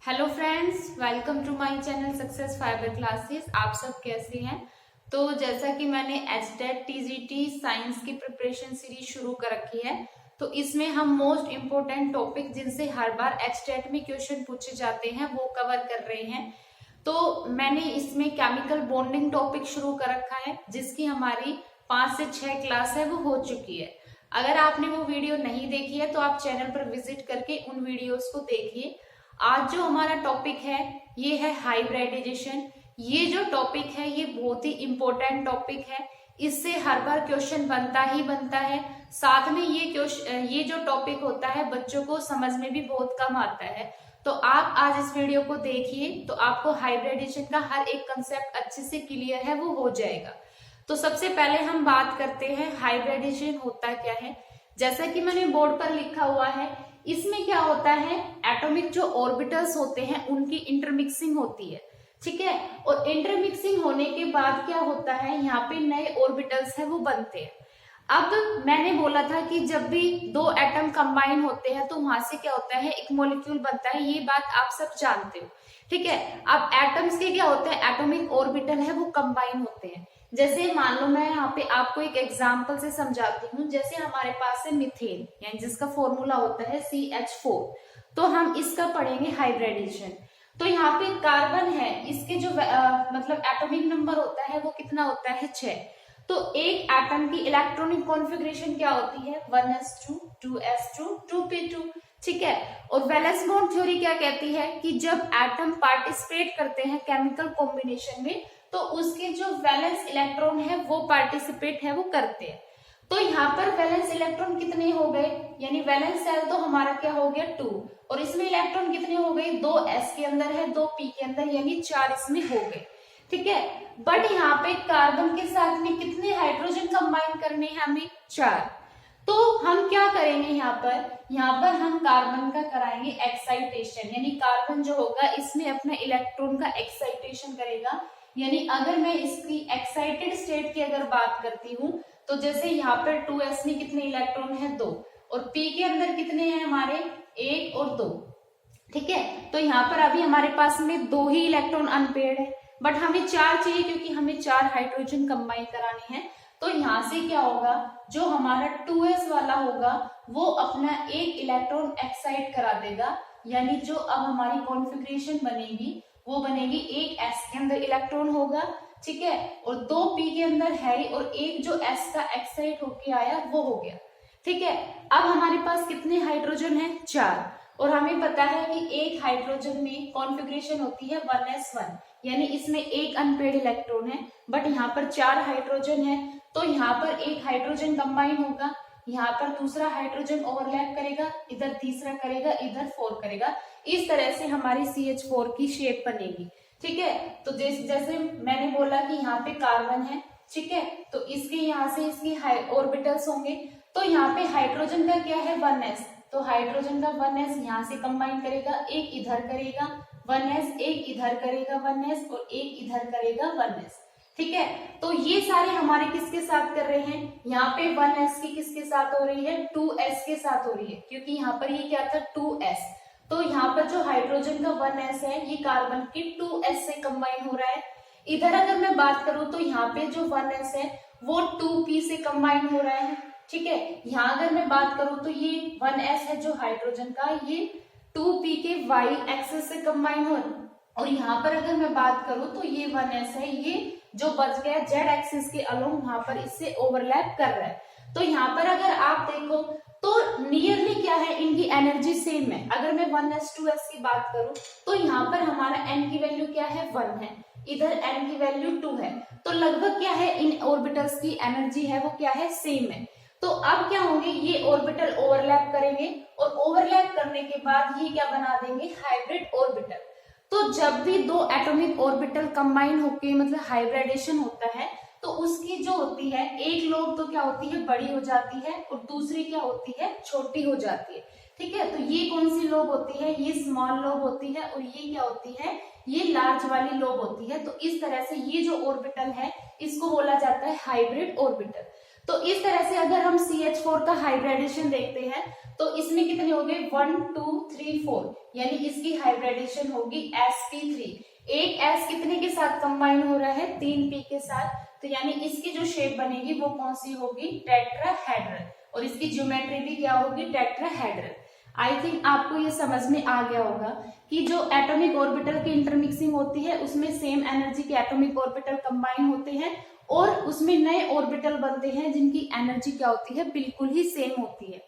Hello friends, welcome to my channel success fibre classes. आप सब कैसे हैं? तो जैसा कि मैंने एचटेट टीजीटी साइंस की प्रिपरेशन सीरीज शुरू कर रखी है, तो इसमें हम मोस्ट इम्पोर्टेंट टॉपिक जिनसे हर बार एचटेट में क्वेश्चन पूछे जाते हैं वो कवर कर रहे हैं। तो मैंने इसमें केमिकल बॉन्डिंग टॉपिक शुरू कर रखा है, जिसकी हमारी 5 से 6 क्लास है वो हो चुकी है। अगर आपने वो वीडियो नहीं देखी है तो आप चैनल पर विजिट करके उन वीडियोस को देखिए। आज जो हमारा टॉपिक है ये है हाइब्रिडाइजेशन। ये जो टॉपिक है ये बहुत ही इंपॉर्टेंट टॉपिक है, इससे हर बार क्वेश्चन बनता ही बनता है। साथ में ये जो टॉपिक होता है बच्चों को समझ में भी बहुत कम आता है। तो आप आज इस वीडियो को देखिए तो आपको हाइब्रिडाइजेशन का हर एक कंसेप्ट अच्छे से क्लियर है वो हो जाएगा। तो सबसे पहले हम बात करते हैं हाइब्रिडाइजेशन होता क्या है। जैसा कि मैंने बोर्ड पर लिखा हुआ है, इसमें क्या होता है, एटॉमिक जो ऑर्बिटल्स होते हैं उनकी इंटरमिक्सिंग होती है, ठीक है। और इंटरमिक्सिंग होने के बाद क्या होता है, यहाँ पे नए ऑर्बिटल्स हैं वो बनते हैं। अब मैंने बोला था कि जब भी दो एटम कंबाइन होते हैं तो वहां से क्या होता है, एक मॉलिक्यूल बनता है। ये बात आप सब जानते हो, ठीक है। अब एटम्स के क्या होते हैं, एटॉमिक ऑर्बिटल है वो कंबाइन होते हैं। जैसे मान लो मैं यहाँ पे आपको एक एग्जांपल से समझाती हूँ। जैसे हमारे पास है मीथेन, यानी जिसका फॉर्मूला होता है CH4, तो हम इसका पढ़ेंगे हाइब्रिडाइजेशन। तो यहाँ पे कार्बन है, इसके जो मतलब एटॉमिक नंबर होता है वो कितना होता है, 6। तो एक एटम की इलेक्ट्रॉनिक कॉन्फ़िगरेशन क्या होती है, 1s2 2s2 2p2, ठीक है। और वैलेंस बॉन्ड थ्योरी क्या कहती है कि जब एटम पार्टिसिपेट करते हैं केमिकल कॉम्बिनेशन में तो उसके जो वैलेंस इलेक्ट्रॉन है वो पार्टिसिपेट है वो करते हैं। तो यहाँ पर वैलेंस इलेक्ट्रॉन कितने हो गए, यानी वैलेंस सेल तो हमारा क्या हो गया 2, और इसमें इलेक्ट्रॉन कितने हो गए, 2 s के अंदर है 2 p के अंदर, यानी 4 इसमें हो गए, ठीक है। बट यहाँ पे कार्बन के साथ में कितने हाइड्रोजन कंबाइन करने हैं हमें, 4। तो हम क्या करेंगे, यहाँ पर हम कार्बन का कराएंगे एक्साइटेशन, यानी कार्बन जो होगा इसमें अपने इलेक्ट्रॉन का एक्साइटेशन करेगा। यानी अगर मैं इसकी एक्साइटेड स्टेट की अगर बात करती हूँ तो जैसे यहाँ पर 2s में कितने इलेक्ट्रॉन है, 2, और p के अंदर कितने हैं हमारे, 1 और 2, ठीक है। तो यहाँ पर अभी हमारे पास में 2 ही इलेक्ट्रॉन अनपेयर्ड है, बट हमें 4 चाहिए क्योंकि हमें 4 हाइड्रोजन कंबाइन कराने हैं। तो यहाँ से क्या होगा, जो हमारा 2s वाला होगा वो अपना एक इलेक्ट्रॉन एक्साइट करा देगा, यानी जो अब हमारी कॉन्फ़िगरेशन बनेगी वो बनेगी, एक s के अंदर इलेक्ट्रॉन होगा, ठीक है, और 2 p के अंदर है, और एक जो s का एक्साइट होके आया वो हो गया, ठीक है। अब हमारे पास कितने हाइड्रोजन है, 4, और हमें पता है कि एक हाइड्रोजन में कॉन्फ़िगरेशन होती है 1s1, यानी इसमें एक अनपेयर्ड इलेक्ट्रॉन है, बट यहाँ पर 4 हाइड्रोजन है। तो यहाँ पर एक हाइड्रोजन कंबाइन होगा, यहाँ पर दूसरा हाइड्रोजन ओवरलैप करेगा, इधर तीसरा करेगा, इधर 4 करेगा। इस तरह से हमारी CH4 की शेप बनेगी, ठीक है। तो जैसे मैंने बोला कि यहाँ पे कार्बन है, ठीक है, तो इसके यहाँ से इसकी ऑर्बिटल्स होंगे। तो यहाँ पे हाइड्रोजन का क्या है, 1s, तो हाइड्रोजन का 1s यहाँ से कंबाइन करेगा, एक इधर करेगा 1s, एक इधर करेगा 1s, और एक इधर करेगा 1s, ठीक है। तो ये सारे हमारे किसके साथ कर रहे हैं, यहाँ पे 1s की किसके साथ हो रही है, 2s के साथ हो रही है, क्योंकि यहाँ पर ये क्या था, 2s। तो यहाँ पर जो हाइड्रोजन का 1s है ये कार्बन की 2s से कंबाइन हो रहा है। इधर अगर मैं बात करूं तो यहाँ पे जो 1s है वो 2p से कंबाइन हो रहा है, ठीक है। यहाँ अगर मैं बात करूं तो ये 1s है जो हाइड्रोजन का, ये 2p के y एक्सिस से कंबाइन हो रहा है। और यहाँ पर अगर मैं बात करूं तो ये 1s है, ये जो बच गया z एक्सिस के अलोंग वहां पर इससे ओवरलैप कर रहा है। तो यहाँ पर अगर आप देखो तो नियरली क्या है, इनकी एनर्जी सेम है। अगर मैं 1s 2s की बात करूं तो यहाँ पर हमारा n की वैल्यू क्या है, 1 है, इधर n की वैल्यू 2 है। तो लगभग क्या है, इन ऑर्बिटल्स की एनर्जी है वो क्या है, सेम है। तो अब क्या होंगे, ये ऑर्बिटल ओवरलैप करेंगे, और ओवरलैप करने के बाद ये क्या बना देंगे, हाइब्रिड ऑर्बिटल। तो जब भी दो एटॉमिक ऑर्बिटल कंबाइन होके मतलब हाइब्रिडाइजेशन होता है तो उसकी जो होती है एक लोब तो क्या होती है, बड़ी हो जाती है, और दूसरी क्या होती है, छोटी हो जाती है, ठीक है। तो ये कौन सी लोब होती है, ये स्मॉल लोब होती है, और ये क्या होती है, ये लार्ज वाली लोब होती है। तो इस तरह से ये जो ऑर्बिटल है इसको बोला जाता है हाइब्रिड ऑर्बिटल। तो इस तरह से अगर हम CH4 का हाइब्रिडाइजेशन देखते हैं तो इसमें कितने हो गए, 1 2 3 4, यानी इसकी हाइब्रिडाइजेशन होगी sp3। एक s कितने के साथ कंबाइन हो रहा है, 3p के साथ, तो यानी इसकी जो शेप बनेगी वो कौन सी होगी, टेट्राहेड्रल, और इसकी ज्योमेट्री भी क्या होगी, टेट्राहेड्रल। आई थिंक आपको ये समझ में आ गया होगा कि जो एटॉमिक ऑर्बिटल की इंटरमिक्सिंग होती है उसमें सेम एनर्जी के एटॉमिक ऑर्बिटल कंबाइन होते हैं और उसमें नए ऑर्बिटल बनते हैं जिनकी एनर्जी क्या होती है, बिल्कुल ही सेम होती है।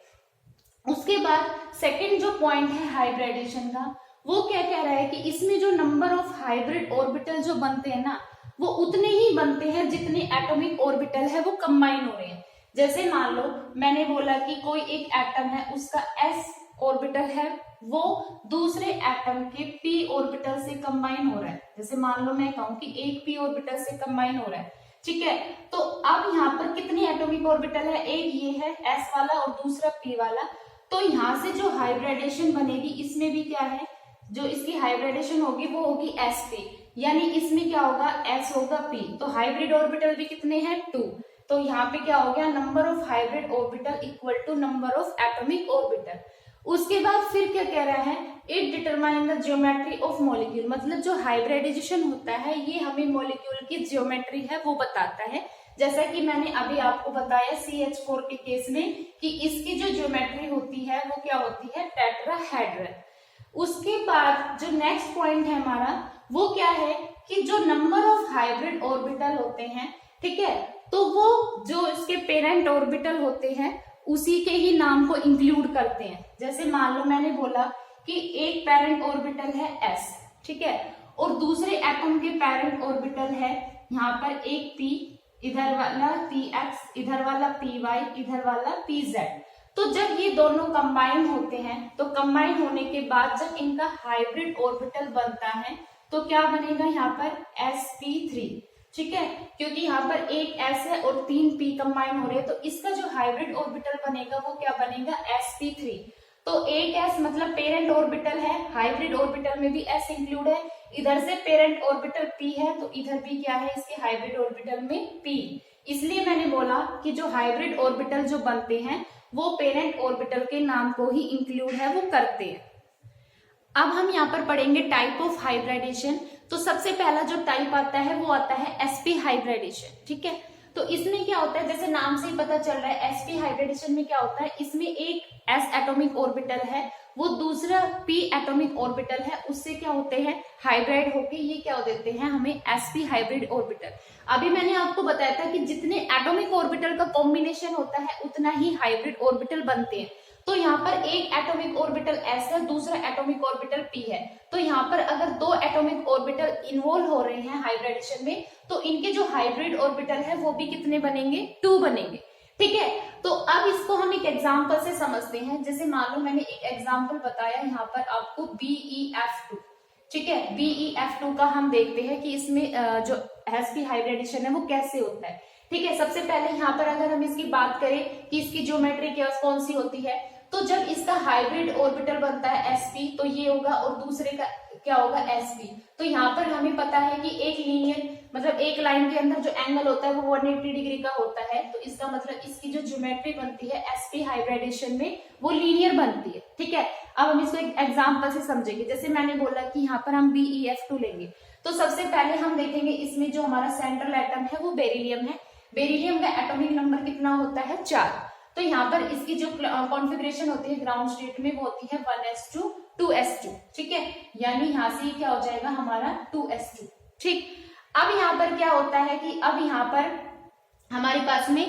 उसके बाद सेकंड जो पॉइंट है हाइब्रिडाइजेशन का, वो क्या कह रहा है कि इसमें जो नंबर ऑफ हाइब्रिड ऑर्बिटल जो बनते हैं ना, वो उतने ही बनते हैं जितने एटॉमिक ऑर्बिटल है वो कंबाइन हो रहे हैं। जैसे मान लो मैंने बोला कि कोई एक एटम है, उसका s ऑर्बिटल है, वो दूसरे एटम के p ऑर्बिटल से कंबाइन हो रहा है। जैसे मान लो मैं कहूं कि एक p ऑर्बिटल से कंबाइन हो रहा है, ठीक है। तो अब यहाँ पर कितने एटॉमिक ऑर्बिटल है, एक ये है s वाला और दूसरा p वाला। तो यहाँ से जो हाइब्रिडाइजेशन बनेगी इसमें भी क्या है, जो इसकी हाइब्रिडाइजेशन होगी वो होगी sp, यानी इसमें क्या होगा, s होगा p, तो हाइब्रिड ऑर्बिटल भी कितने हैं, 2। तो यहाँ पे क्या हो गया, number of hybrid orbital equal to number of atomic orbital. उसके बाद फिर क्या कह रहा है, it determine the geometry of molecule, मतलब जो हाइब्रिडाइजेशन होता है ये हमें मॉलिक्यूल की ज्योमेट्री है वो बताता है। जैसा कि मैंने अभी आपको बताया CH4 के केस में कि इसकी जो ज्योमेट्री होती है वो क्या होती है, टेट्राहेड्रल। उसके बाद जो नेक्स्ट पॉइंट है हमारा वो क्या है कि जो नंबर ऑफ हाइब्रिड ऑर्बिटल होते हैं, ठीक है, तो वो जो इसके पेरेंट ऑर्बिटल होते हैं उसी के ही नाम को इंक्लूड करते हैं। जैसे मान लो मैंने बोला कि एक पेरेंट ऑर्बिटल है s, ठीक है, और दूसरे एटम के पेरेंट ऑर्बिटल है यहाँ पर एक p, इधर वाला px, इधर वाला py, इधर वाला pz। तो जब ये दोनों कंबाइन होते हैं तो कंबाइन होने के बाद जब इनका हाइब्रिड ऑर्बिटल बनता है तो क्या बनेगा यहाँ पर sp3, ठीक है, क्योंकि यहाँ पर एक s है और 3 p कंबाइन हो रहे हैं, तो इसका जो हाइब्रिड ऑर्बिटल बनेगा वो क्या बनेगा, sp3। तो एक s मतलब पेरेंट ऑर्बिटल है, हाइब्रिड ऑर्बिटल में भी s इंक्लूड है, इधर से पेरेंट ऑर्बिटल p है तो इधर भी क्या है, इसके हाइब्रिड ऑर्बिटल में p। इसलिए मैंने बोला कि जो हाइब्रिड ऑर्बिटल जो बनते हैं वो पेरेंट ऑर्बिटल के नाम को ही इंक्लूड है, वो करते हैं। अब हम यहाँ पर पढ़ेंगे टाइप ऑफ हाइब्रिडाइजेशन। तो सबसे पहला जो टाइप आता है वो आता है sp हाइब्रिडाइजेशन, ठीक है। तो इसमें क्या होता है, जैसे नाम से ही पता चल रहा है sp हाइब्रिडाइजेशन में क्या होता है, इसमें एक s एटॉमिक ऑर्बिटल है, वो दूसरा p एटॉमिक ऑर्बिटल है, उससे क्या होते हैं, हाइब्रिड होके ये क्या हो देते हैं हमें sp हाइब्रिड ऑर्बिटल। अभी मैंने आपको बताया था कि जितने एटॉमिक ऑर्बिटल का कॉम्बिनेशन होता है उतना ही हाइब्रिड ऑर्बिटल बनते हैं। तो यहाँ पर एक एटॉमिक ऑर्बिटल s है, दूसरा एटॉमिक ऑर्बिटल p है, तो यहाँ पर अगर दो एटॉमिक ऑर्बिटल इन्वॉल्व हो रहे हैं हाइब्रिडाइजेशन में तो इनके जो हाइब्रिड ऑर्बिटल है वो भी कितने बनेंगे, 2 बनेंगे, ठीक है। तो अब इसको हम एक एग्जांपल से समझते हैं। जैसे मान लो मैंने एक एग्जांपल बताया यहाँ पर आपको BeF2, ठीक है, BeF2 का हम देखते हैं कि इसमें जो sp हाइब्रिडाइजेशन है वो कैसे होता है, ठीक है। सबसे पहले यहाँ पर अगर हम इसकी बात करें कि इसकी ज्योमेट्री कौन सी होती है, तो जब इसका हाइब्रिड ऑर्बिटल बनता है sp तो ये होगा और दूसरे का क्या होगा, sp। तो यहाँ पर हमें पता है कि एक लीनियर मतलब एक लाइन के अंदर जो एंगल होता है वो 180 डिग्री का होता है, तो इसका मतलब इसकी जो ज्योमेट्री बनती है sp हाइब्रिडाइजेशन में वो लीनियर बनती है, ठीक है। अब हम इसको एक एग्जांपल से समझेंगे। जैसे मैंने बोला कि यहाँ पर हम BeF2 लेंगे, तो सबसे पहले हम देखेंगे इसमें जो हमारा सेंट्रल एटम है वो बेरिलियम है। बेरिलियम का एटॉमिक नंबर कितना होता है, 4। तो यहाँ पर इसकी जो कॉन्फ़िगरेशन होती है ग्राउंड स्टेट में वो होती है 1s2 2s2, ठीक है, यानी यहाँ से क्या हो जाएगा हमारा 2s2, ठीक। अब यहाँ पर क्या होता है कि अब यहाँ पर हमारे पास में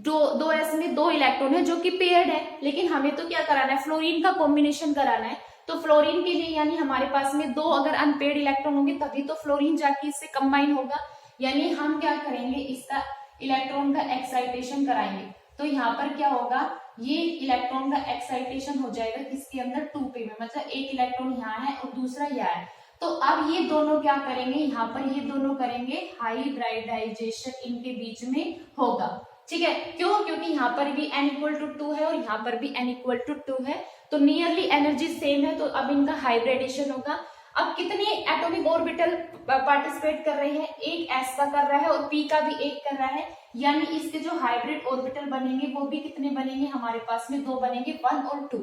दो s में 2 इलेक्ट्रॉन है जो कि पेयर्ड है, लेकिन हमें तो क्या कराना है, फ्लोरीन का कॉम्बिनेशन कराना है। तो फ्लोरीन के लिए यानी हमारे पास में 2 अगर अनपेयर्ड इलेक्ट्रॉन होंगे तभी तो फ्लोरीन जाके इससे कंबाइन होगा, यानी हम क्या करेंगे, इसका इलेक्ट्रॉन का एक्साइटेशन कराएंगे। तो यहाँ पर क्या होगा, ये इलेक्ट्रॉन का एक्साइटेशन हो जाएगा किसके अंदर, 2p में, मतलब एक इलेक्ट्रॉन यहाँ है और दूसरा यहाँ है। तो अब ये दोनों क्या करेंगे, यहाँ पर ये दोनों करेंगे हाइब्रिडाइजेशन, इनके बीच में होगा, ठीक है। क्यों, क्योंकि यहाँ पर भी n = 2 है और यहाँ पर भी n = 2 है, तो नियरली एनर्जी सेम है, तो अब इनका हाइब्रिडाइजेशन होगा। अब कितने एटॉमिक ऑर्बिटल पार्टिसिपेट कर रहे हैं, एक s का कर रहा है और p का भी एक कर रहा है, यानी इसके जो हाइब्रिड ऑर्बिटल बनेंगे वो भी कितने बनेंगे, हमारे पास में 2 बनेंगे, 1 और 2।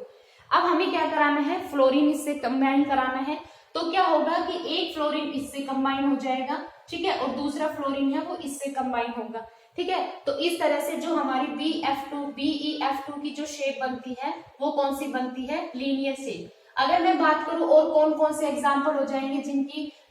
अब हमें क्या कराना है, फ्लोरीन इससे कंबाइन कराना है। तो क्या होगा कि एक फ्लोरीन इससे कंबाइन हो जाएगा, ठीक है, और दूसरा फ्लोरीन है वो इससे कंबाइन होगा, ठीक है। तो इस तरह से जो हमारी BeF2 की जो शेप बनती है वो कौन सी बनती है, लीनियर शेप। अगर मैं बात करूं और कौन कौन से एग्जाम्पल हो जाएंगे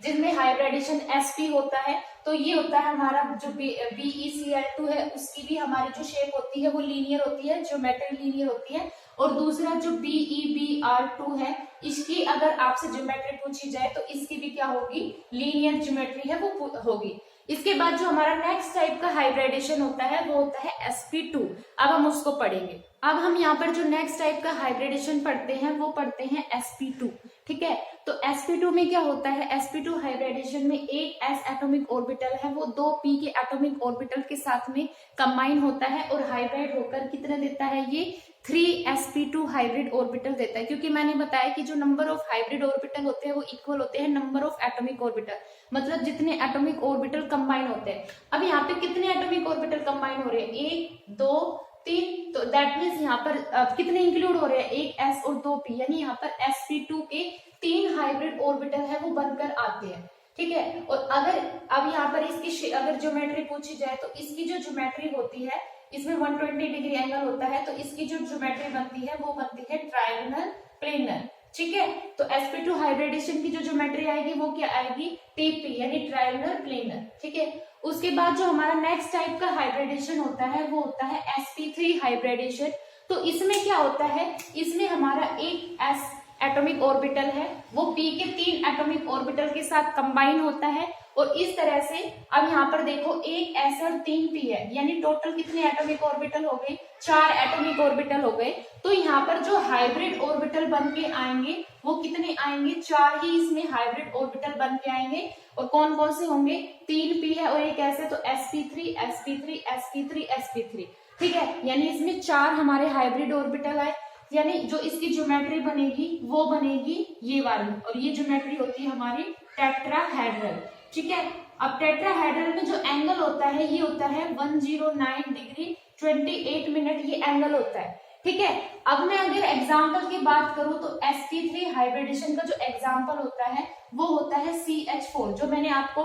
जिनमें हाइब्रिडेशन sp होता है, तो ये होता है हमारा जो BeCl2 है, उसकी भी हमारी जो शेप होती है वो लीनियर होती है, ज्योमेट्री लीनियर होती है। और दूसरा जो BeBr2 है, इसकी अगर आपसे ज्योमेट्री पूछी जाए तो इसकी भी क्या होगी, लीनियर ज्योमेट्री है वो होगी। इसके बाद जो हमारा नेक्स्ट टाइप का हाइब्रिडेशन होता है वो होता है sp2। अब हम उसको पढ़ेंगे। अब हम यहाँ पर जो नेक्स्ट टाइप का हाइब्रिडेशन पढ़ते हैं वो पढ़ते हैं sp2, ठीक है। तो sp2 में क्या होता है, sp2 हाइब्रिडेशन में एक s एटॉमिक ऑर्बिटल है वो दो p के एटॉमिक ऑर्बिटल के साथ में कंबाइन होता है और हाइब्रिड होकर कितना देता है, ये 3sp2 हाइब्रिड ऑर्बिटल देता है। क्योंकि मैंने बताया कि जो नंबर ऑफ हाइब्रिड ऑर्बिटल होते हैं वो इक्वल होते हैं नंबर ऑफ एटॉमिक ऑर्बिटल, मतलब जितने एटॉमिक ऑर्बिटल कंबाइन होते हैं। अब यहाँ पे कितने एटॉमिक ऑर्बिटल कंबाइन हो रहे हैं, 1 2 3, तो दैट मीन्स यहाँ पर कितने इंक्लूड हो रहे हैं, एक s और 2 p, यानी यहाँ पर sp2 के 3 हाइब्रिड ऑर्बिटल है वो बनकर आते हैं, ठीक है। और अगर अब यहाँ पर इसकी अगर ज्योमेट्री पूछी जाए तो इसकी जो ज्योमेट्री होती है इसमें 120 डिग्री एंगल होता है, तो इसकी जो ज्योमेट्री बनती है वो बनती है ट्रायंगुलर प्लेनर, ठीक है। तो sp2 हाइब्रिडेशन की जो ज्योमेट्री आएगी वो क्या आएगी, TP यानी ट्रायंगुलर प्लेनर, ठीक है। उसके बाद जो हमारा नेक्स्ट टाइप का हाइब्रिडेशन होता है वो होता है sp3 हाइब्रिडेशन। तो इसमें क्या होता है, इसमें हमारा एक s एटॉमिक ऑर्बिटल है वो p के 3 एटॉमिक ऑर्बिटल के साथ कंबाइन होता है। और इस तरह से अब यहाँ पर देखो एक s और 3 p है, यानी टोटल कितने एटॉमिक ऑर्बिटल हो गए, 4 एटॉमिक ऑर्बिटल हो गए। तो यहाँ पर जो हाइब्रिड ऑर्बिटल बन के आएंगे वो कितने आएंगे, 4 ही इसमें हाइब्रिड ऑर्बिटल बन के आएंगे। और कौन कौन से होंगे, 3 p है और एक s है, तो sp3 sp3 sp3 sp3, ठीक है। यानी इसमें 4 हमारे हाइब्रिड ऑर्बिटल आए, यानी जो इसकी ज्योमेट्री बनेगी वो बनेगी ये वाली, और ये ज्योमेट्री होती है हमारी टेट्राहेड्रल, ठीक है। अब टेट्राहेड्रल में जो एंगल होता है ये होता है 109 डिग्री 28 मिनट, ये एंगल होता है, ठीक है। अब मैं अगर एग्जाम्पल की बात करूं तो sp3 हाइब्रिडेशन का जो एग्जाम्पल होता है वो होता है CH4, जो मैंने आपको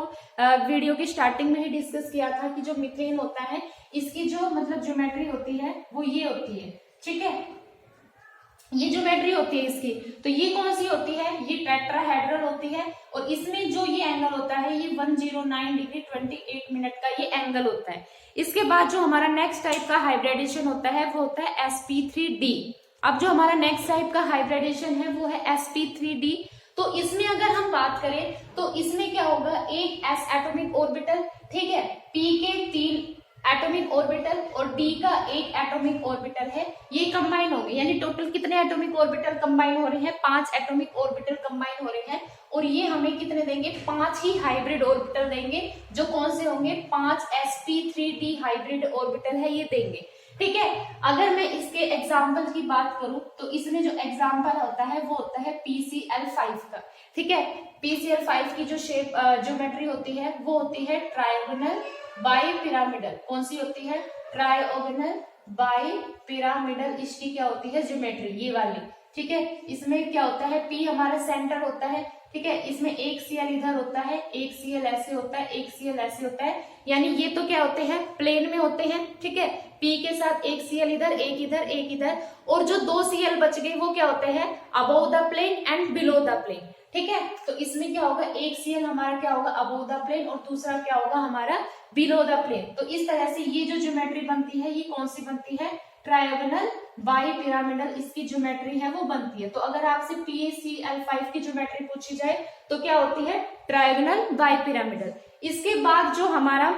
वीडियो की स्टार्टिंग में ही डिस्कस किया था कि जो मीथेन होता है इसकी जो मतलब ज्योमेट्री होती है वो ये होती है, ठीक है। ये ज्योमेट्री होती है इसकी, तो ये कौन सी होती है, ये टेट्राहेड्रल होती है। और इसमें जो ये एंगल होता है ये 109 डिग्री 28 मिनट का ये एंगल होता है। इसके बाद जो हमारा नेक्स्ट टाइप का हाइब्रिडेशन होता है वो होता है sp3d। अब जो हमारा नेक्स्ट टाइप का हाइब्रिडेशन है वो है sp3d। तो इसमें अगर हम बात करें तो इसमें क्या होगा, एक s एटॉमिक ऑर्बिटल, ठीक है, p के 3 एटॉमिक ऑर्बिटल और d का एक एटॉमिक ऑर्बिटल है, ये कंबाइन हो गए। यानी टोटल कितने एटॉमिक ऑर्बिटल कंबाइन हो रहे हैं, 5 एटॉमिक ऑर्बिटल कंबाइन हो रहे हैं। और ये हमें कितने देंगे, 5 ही हाइब्रिड ऑर्बिटल देंगे, जो कौन से होंगे, 5 sp3d हाइब्रिड ऑर्बिटल है ये देंगे, ठीक है। अगर मैं इसके एग्जाम्पल की बात करूं तो इसमें जो एग्जाम्पल होता है वो होता है PCl5 का, ठीक है। PCl5 की जो शेप ज्योमेट्री होती है वो होती है ट्रायंगुलर बाई पिरामिडल, कौन सी होती है, ट्रायंगुलर बाई पिरामिडल, इसकी क्या होती है ज्योमेट्री, ये वाली, ठीक है। इसमें क्या होता है, P हमारा सेंटर होता है, ठीक है। इसमें एक Cl इधर होता है, एक Cl ऐसे होता है, एक Cl ऐसे होता है, यानी ये तो क्या होते हैं, प्लेन में होते हैं, ठीक है। P के साथ एक Cl इधर, एक इधर, एक इधर, और जो 2 Cl बच गए वो क्या होते हैं, above the plane and below the plane, ठीक है। तो इसमें क्या होगा, एक Cl हमारा क्या होगा, अबोव द प्लेन, और दूसरा क्या होगा हमारा बिलो द प्लेन। तो इस तरह से ये जो ज्योमेट्री बनती है ये कौन सी बनती है, ट्रायंगुलर बाई पिरामिडल, इसकी ज्योमेट्री है वो बनती है। तो अगर आपसे PCl5 की ज्योमेट्री पूछी जाए तो क्या होती है, ट्रायंगुलर बाई पिरामिडल। इसके बाद जो हमारा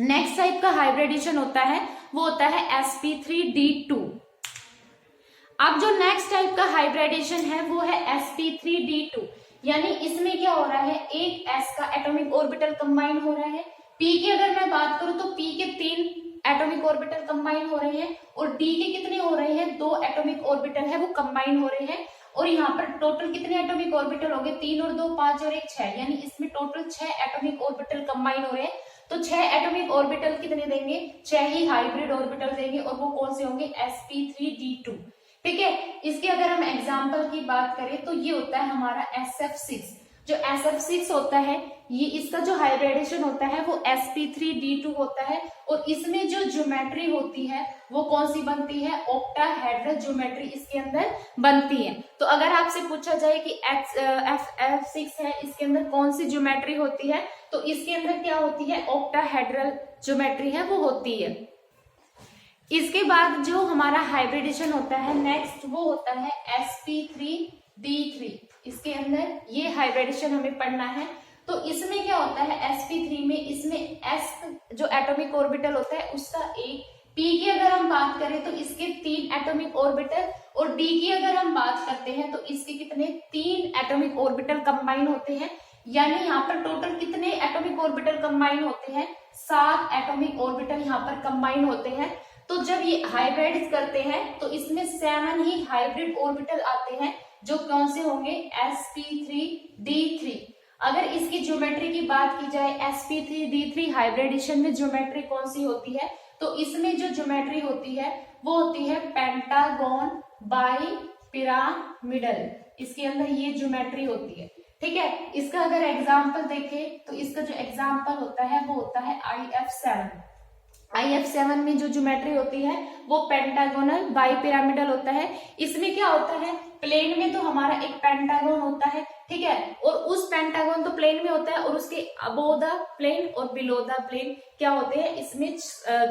नेक्स्ट टाइप का हाइब्रिडेशन होता है वो होता है sp3d2। अब जो नेक्स्ट टाइप का हाइब्रिडेशन है वो है sp3d2, यानी इसमें क्या हो रहा है, एक s का एटॉमिक ऑर्बिटल कंबाइन हो रहा है। p की अगर मैं बात करूं तो p के 3 एटॉमिक ऑर्बिटल कंबाइन हो रहे हैं, और d के कितने हो रहे हैं, 2 एटॉमिक ऑर्बिटल है वो कंबाइन हो रहे हैं। और यहाँ पर टोटल कितने एटॉमिक ऑर्बिटल हो गए, 3 और 2 5 और 1 6, यानी इसमें टोटल 6 एटॉमिक ऑर्बिटल कंबाइन हो रहे हैं। तो 6 एटॉमिक ऑर्बिटल कितने देंगे, 6 ही हाइब्रिड ऑर्बिटल देंगे, और वो कौन से होंगे, sp3d2, ठीक है। इसके अगर हम एग्जाम्पल की बात करें तो ये होता है हमारा SF6। जो SF6 होता है ये इसका जो हाइब्रिडेशन होता है वो sp3d2 होता है, और इसमें जो ज्योमेट्री होती है वो कौन सी बनती है, ऑक्टाहेड्रल ज्योमेट्री इसके अंदर बनती है। तो अगर आपसे पूछा जाए कि F6 है इसके अंदर कौन सी ज्योमेट्री होती है, तो इसके अंदर क्या होती है, ऑक्टाहेड्रल ज्योमेट्री है वो होती है। इसके बाद जो हमारा हाइब्रिडेशन होता है नेक्स्ट वो होता है sp3d3। इसके अंदर ये हाइब्रिडेशन हमें पढ़ना है। तो इसमें क्या होता है, sp3 में इसमें s जो एटॉमिक ऑर्बिटल होता है उसका एक, p की अगर हम बात करें तो इसके 3 एटॉमिक ऑर्बिटल, और d की अगर हम बात करते हैं तो इसके कितने, 3 एटॉमिक ऑर्बिटल कंबाइन होते हैं। यानी यहाँ पर टोटल कितने एटॉमिक ऑर्बिटल कंबाइन होते हैं, 7 एटॉमिक ऑर्बिटल यहाँ पर कंबाइन होते हैं। तो जब ये हाइब्रिड करते हैं तो इसमें 7 ही हाइब्रिड ऑर्बिटल आते हैं, जो कौन से होंगे, sp3d3। अगर इसकी ज्योमेट्री की बात की जाए sp3d3 हाइब्रिडेशन में ज्योमेट्री कौन सी होती है, तो इसमें जो ज्योमेट्री होती है वो होती है पेंटागन बाई पिरामिडल। इसके अंदर ये ज्योमेट्री होती है, ठीक है। इसका अगर एग्जाम्पल देखें तो इसका जो एग्जाम्पल होता है वो होता है IF7 में जो ज्योमेट्री होती है वो पेंटागोनल बाई पिरामिडल होता है। इसमें क्या होता है, प्लेन में तो हमारा एक पेंटागन होता है, ठीक है, और उस पेंटागन तो प्लेन में होता है, और उसके अबोव द प्लेन और बिलो द प्लेन क्या होते हैं, इसमें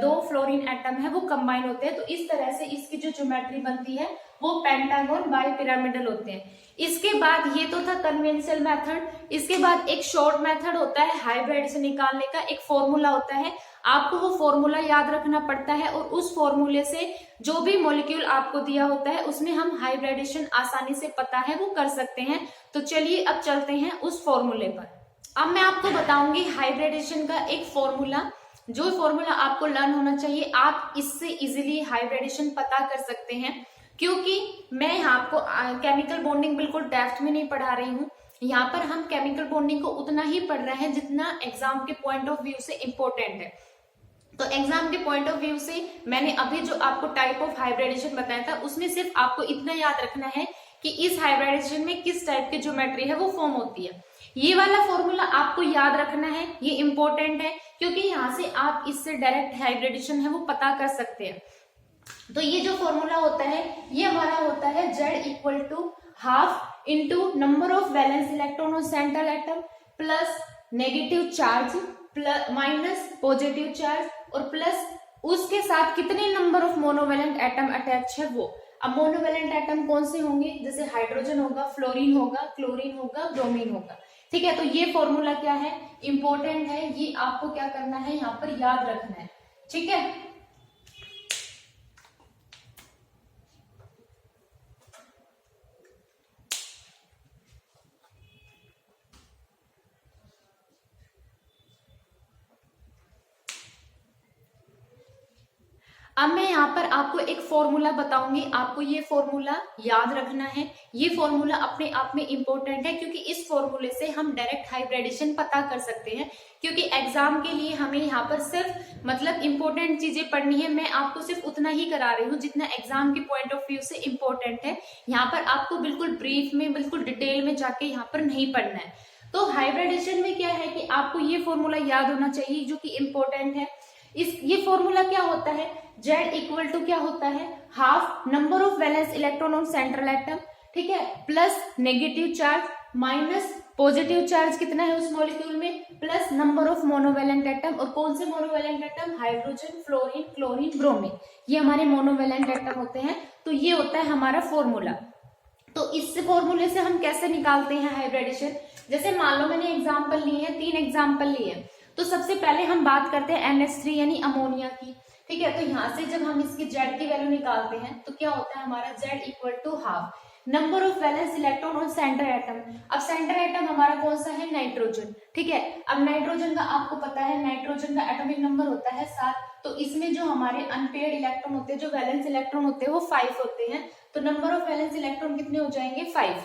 2 फ्लोरीन एटम है वो कंबाइन होते हैं। तो इस तरह से इसकी जो ज्योमेट्री बनती है वो पेंटागन बाई पिरामिडल होते हैं। इसके बाद ये तो था कन्वेंशनल मेथड। इसके बाद एक शॉर्ट मेथड होता है हाइब्रिड से निकालने का, एक फॉर्मूला होता है, आपको वो फॉर्मूला याद रखना पड़ता है, और उस फॉर्मूले से जो भी मॉलिक्यूल आपको दिया होता है उसमें हम हाइब्रिडेशन आसानी से पता है वो कर सकते हैं। तो चलिए अब चलते हैं उस फॉर्मूले पर। अब मैं आपको बताऊंगी हाइब्रिडेशन का एक फॉर्मूला, जो फॉर्मूला आपको लर्न होना चाहिए। आप इससे इजिली हाइब्रिडेशन पता कर सकते हैं, क्योंकि मैं यहाँ आपको केमिकल बॉन्डिंग बिल्कुल डेप्थ में नहीं पढ़ा रही हूँ। यहाँ पर हम केमिकल बॉन्डिंग को उतना ही पढ़ रहे हैं जितना एग्जाम के पॉइंट ऑफ व्यू से इम्पोर्टेंट है। तो एग्जाम के पॉइंट ऑफ व्यू से मैंने अभी जो आपको टाइप ऑफ हाइब्रिडेशन बताया था उसमें सिर्फ आपको इतना याद रखना है कि इस हाइब्रिडेशन में किस टाइप की ज्योमेट्री है वो फॉर्म होती है। ये वाला फॉर्मूला आपको याद रखना है, ये इंपॉर्टेंट है, क्योंकि यहाँ से आप इससे डायरेक्ट हाइब्रिडेशन है वो पता कर सकते हैं। तो ये जो फॉर्मूला होता है ये हमारा होता है Z equal to half into number of valence electron और central atom plus negative charge plus minus positive charge, और प्लस उसके साथ कितने number of monovalent atom attach है वो। अब मोनोवेलेंट एटम कौन से होंगे, जैसे हाइड्रोजन होगा, फ्लोरीन होगा, क्लोरीन होगा, ब्रोमीन होगा, ठीक है। तो ये फॉर्मूला क्या है, इंपॉर्टेंट है, ये आपको क्या करना है यहाँ पर याद रखना है, ठीक है। अब मैं यहाँ पर आपको एक फॉर्मूला बताऊंगी, आपको ये फॉर्मूला याद रखना है। ये फॉर्मूला अपने आप में इम्पोर्टेंट है, क्योंकि इस फॉर्मूले से हम डायरेक्ट हाइब्रिडेशन पता कर सकते हैं। क्योंकि एग्जाम के लिए हमें यहाँ पर सिर्फ मतलब इम्पोर्टेंट चीजें पढ़नी है, मैं आपको सिर्फ उतना ही करा रही हूँ जितना एग्जाम के पॉइंट ऑफ व्यू से इम्पोर्टेंट है। यहाँ पर आपको बिल्कुल ब्रीफ में, बिल्कुल डिटेल में जाके यहाँ पर नहीं पढ़ना है। तो हाइब्रिडेशन में क्या है कि आपको ये फॉर्मूला याद होना चाहिए जो कि इम्पोर्टेंट है। ये फॉर्मूला क्या होता है, Z इक्वल टू क्या होता है, half number of valence electron on central atom, ठीक है, plus negative charge minus positive charge कितना है उस मॉलिक्यूल में, plus number of monovalent atom. और कौन से monovalent atom, hydrogen, fluorine, chlorine, bromine, ये हमारे मोनोवेलेंट एटम होते हैं। तो ये होता है हमारा फॉर्मूला। तो इस फॉर्मूले से हम कैसे निकालते हैं हाइब्रिडेशन, जैसे मान लो मैंने एग्जाम्पल लिए हैं, 3 एग्जाम्पल लिए। तो सबसे पहले हम बात करते हैं NH3 यानी अमोनिया की, ठीक है। तो यहाँ से जब हम इसकी Z की वैल्यू निकालते हैं तो क्या होता है हमारा Z equal to half number of valence electron on centre atom. अब सेंटर एटम हमारा कौन सा है, नाइट्रोजन, ठीक है। अब नाइट्रोजन का आपको पता है, नाइट्रोजन का एटॉमिक नंबर होता है 7। तो इसमें जो हमारे अनपेयर्ड इलेक्ट्रॉन होते हैं, जो वैलेंस इलेक्ट्रॉन होते हैं वो 5 होते हैं। तो नंबर ऑफ वैलेंस इलेक्ट्रॉन कितने हो जाएंगे, 5,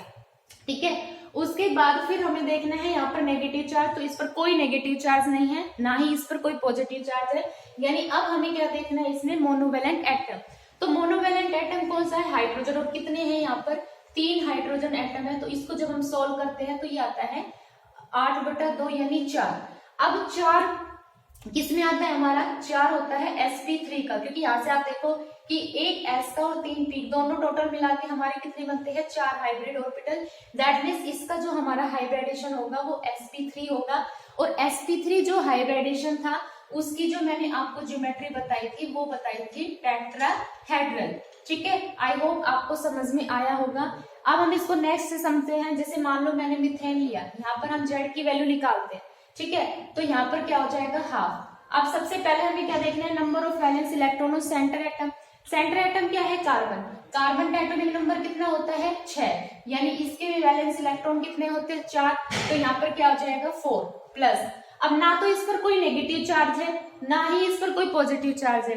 ठीक है। उसके बाद फिर हमें देखना है यहाँ पर नेगेटिव चार्ज, तो इस पर कोई नेगेटिव चार्ज नहीं है, ना ही इस पर कोई पॉजिटिव चार्ज है। यानी अब हमें क्या देखना है, इसमें मोनोवेलेंट एटम। तो मोनोवेलेंट एटम कौन सा है, हाइड्रोजन, और कितने हैं यहाँ पर 3 हाइड्रोजन एटम है। तो इसको जब हम सोल्व करते हैं तो ये आता है 8/2 यानी 4। अब 4 किसमें आता है, हमारा 4 होता है sp3 का, क्योंकि यहाँ से आप देखो कि एक s का और 3 p दोनों टोटल मिला के हमारे कितने बनते हैं 4 हाइब्रिड ऑर्बिटल। दैट मीन्स इसका जो हमारा हाइब्रिडेशन होगा वो sp3 होगा। और sp3 जो हाइब्रिडेशन था उसकी जो मैंने आपको ज्योमेट्री बताई थी वो बताई थी टेट्राहेड्रल। ठीक है, आई होप आपको समझ में आया होगा। अब हम इसको नेक्स्ट से समझते हैं। जैसे मान लो मैंने मीथेन लिया, यहाँ पर हम Z की वैल्यू निकालते हैं। ठीक है, तो यहाँ पर क्या हो जाएगा हाफ। अब सबसे पहले हमें क्या देखना है, number of valence electron of centre atom. Centre atom क्या है, कार्बन। कार्बन का एटॉमिक नंबर कितना होता है 6, यानी इसके भी वैलेंस इलेक्ट्रॉन कितने होते हैं 4। तो यहाँ पर क्या हो जाएगा 4 प्लस। अब ना तो इस पर कोई नेगेटिव चार्ज है ना ही इस पर कोई पॉजिटिव चार्ज है,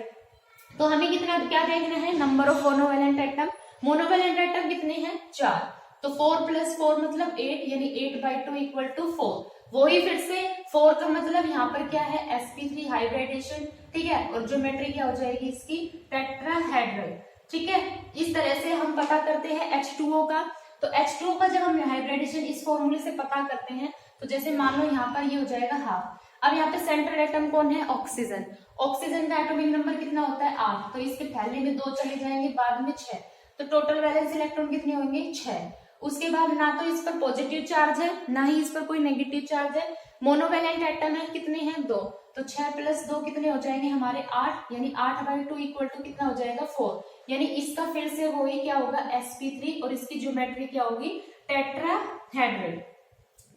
तो हमें कितना क्या देखना है, number of monovalent atom. Monovalent atom कितने हैं 4, तो 4 + 4 मतलब 8, यानी 8/2 = 4। वही फिर से 4 का मतलब यहाँ पर क्या है sp3 हाइब्रिडेशन। ठीक है, और ज्योमेट्री क्या हो जाएगी इसकी टेट्राहेड्रल। ठीक है, इस तरह से हम पता करते हैं H2O का। तो H2O का जब हम हाइब्रिडेशन इस फॉर्मूले से पता करते हैं, तो जैसे मान लो यहाँ पर ये हो जाएगा हाफ। अब यहाँ पे सेंट्रल एटम कौन है, ऑक्सीजन। ऑक्सीजन का एटॉमिक नंबर कितना होता है 8, तो इसके पहले में 2 चले जाएंगे, बाद में 6, तो टोटल वैलेंस इलेक्ट्रॉन कितने होंगे 6। उसके बाद ना तो इस पर पॉजिटिव चार्ज है ना ही इस पर कोई नेगेटिव चार्ज है। मोनोवेलेंट एटम है, कितने हैं 2, तो 6 + 2 कितने हो जाएंगे हमारे 8, यानी 8/2 कितना हो जाएगा 4, यानी इसका फिर से वही क्या होगा sp3 और इसकी ज्योमेट्री क्या होगी टेट्राहेड्रल।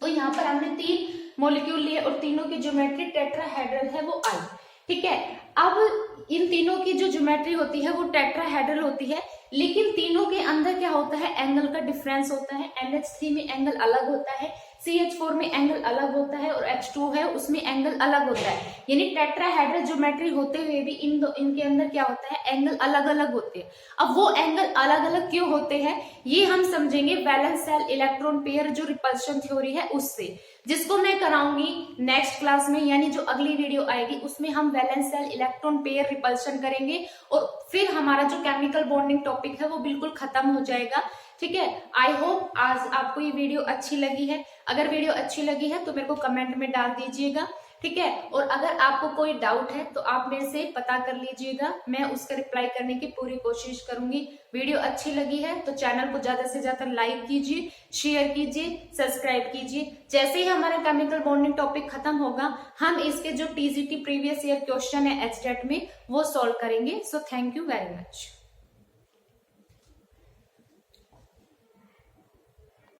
तो यहाँ पर हमने 3 मॉलिक्यूल लिए और तीनों की ज्योमेट्री टेट्राहेड्रल है वो आई। ठीक है, अब इन तीनों की जो ज्योमेट्री होती है वो टेट्राहेड्रल होती है, लेकिन तीनों के अंदर क्या होता है एंगल का डिफरेंस होता है। NH3 में एंगल अलग होता है, CH4 में एंगल अलग होता है और H2 है उसमें एंगल अलग होता है। यानी टेट्राहेड्रल ज्योमेट्री होते हुए भी इनके अंदर क्या होता है एंगल अलग अलग होते हैं। अब वो एंगल अलग अलग क्यों होते हैं ये हम समझेंगे वैलेंस सेल इलेक्ट्रॉन पेयर जो रिपल्शन थ्योरी है उससे, जिसको मैं कराऊंगी नेक्स्ट क्लास में, यानी जो अगली वीडियो आएगी उसमें हम valence shell electron pair repulsion करेंगे और फिर हमारा जो केमिकल बॉन्डिंग टॉपिक है वो बिल्कुल खत्म हो जाएगा। ठीक है, आई होप आज आपको ये वीडियो अच्छी लगी है। अगर वीडियो अच्छी लगी है तो मेरे को कमेंट में डाल दीजिएगा। ठीक है, और अगर आपको कोई डाउट है तो आप मेरे से पता कर लीजिएगा, मैं उसका रिप्लाई करने की पूरी कोशिश करूंगी। वीडियो अच्छी लगी है तो चैनल को ज्यादा से ज्यादा लाइक कीजिए, शेयर कीजिए, सब्सक्राइब कीजिए। जैसे ही हमारा केमिकल बॉन्डिंग टॉपिक खत्म होगा हम इसके जो TGT प्रीवियस ईयर क्वेश्चन है HDET में वो सॉल्व करेंगे। So thank you very much.